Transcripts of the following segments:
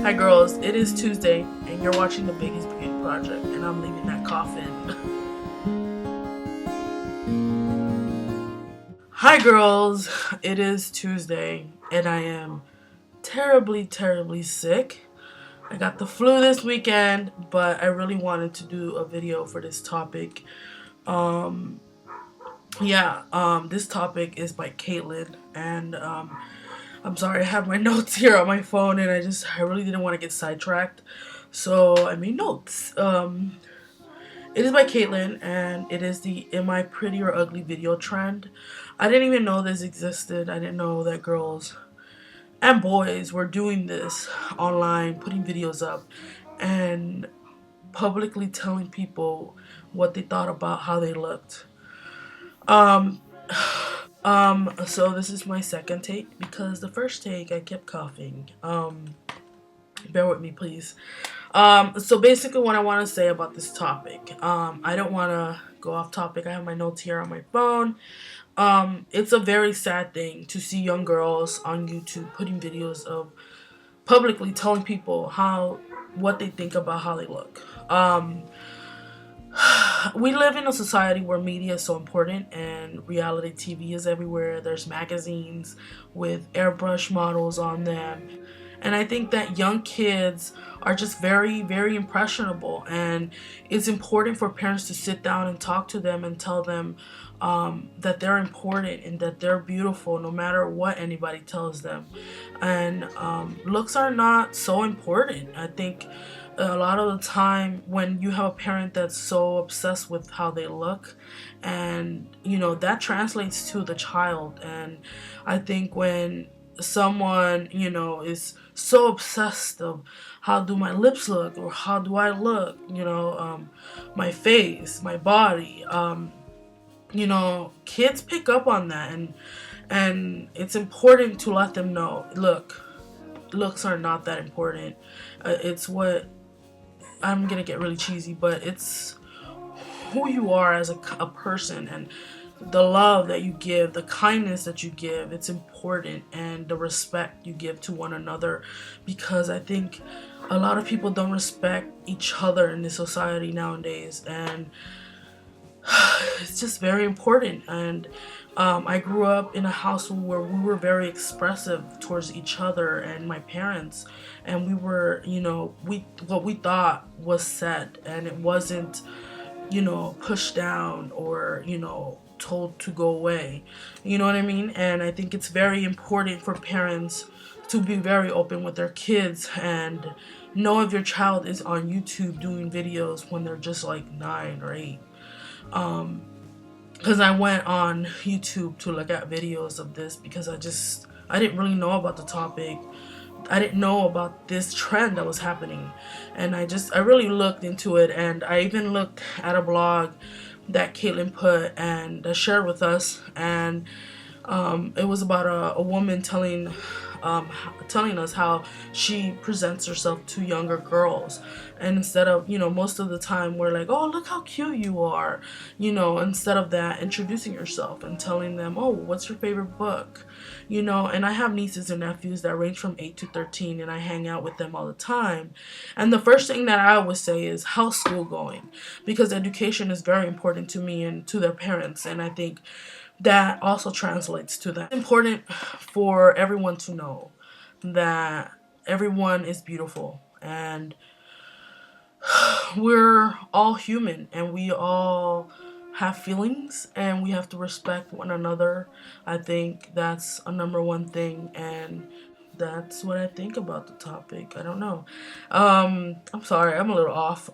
Hi girls, it is Tuesday and you're watching the Biggest Beauty Project and I'm leaving that coffin. Hi girls, it is Tuesday and I am terribly sick. I got the flu this weekend, but I really wanted to do a video for this topic. This topic is by Caitlin, and I'm sorry, I have my notes here on my phone and I really didn't want to get sidetracked, so I made notes. It is by Caitlin and it is the Am I Pretty or Ugly video trend. I didn't even know this existed. I didn't know that girls and boys were doing this online, putting videos up and publicly telling people what they thought about how they looked. So this is my second take because the first take I kept coughing. Bear with me, please. So basically what I want to say about this topic, I don't want to go off topic. I have my notes here on my phone. It's a very sad thing to see young girls on YouTube putting videos of publicly telling people what they think about how they look. We live in a society where media is so important and reality TV is everywhere. There's magazines with airbrush models on them. And I think that young kids are just very impressionable, and it's important for parents to sit down and talk to them and tell them that they're important and that they're beautiful no matter what anybody tells them. And looks are not so important. I think a lot of the time when you have a parent that's so obsessed with how they look, and that translates to the child. And I think when someone is so obsessed of how do my lips look or how do I look, my face, my body, kids pick up on that, and it's important to let them know, look, looks are not that important. It's what I'm gonna get really cheesy, but it's who you are as a person, and the love that you give, the kindness that you give, it's important, and the respect you give to one another, because I think a lot of people don't respect each other in this society nowadays, and it's just very important. And I grew up in a household where we were very expressive towards each other and my parents, and we were, what we thought was said, and it wasn't, pushed down or, told to go away. You know what I mean? And I think it's very important for parents to be very open with their kids and know if your child is on YouTube doing videos when they're just like 9 or 8. Because I went on YouTube to look at videos of this because I didn't really know about the topic. I didn't know about this trend that was happening, and I really looked into it, and I even looked at a blog that Caitlin put and shared with us, and it was about a woman telling us how she presents herself to younger girls, and instead of, most of the time we're like, oh, look how cute you are, instead of that, introducing yourself and telling them, oh, what's your favorite book, and I have nieces and nephews that range from 8 to 13, and I hang out with them all the time, and the first thing that I always say is, how's school going? Because education is very important to me and to their parents, and I think that also translates to them. It's important for everyone to know that everyone is beautiful, and we're all human, and we all have feelings, and we have to respect one another. I think that's a number one thing, and that's what I think about the topic. I don't know. I'm sorry, I'm a little off.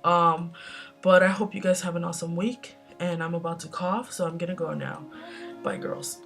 But I hope you guys have an awesome week, and I'm about to cough, so I'm gonna go now. Bye, girls.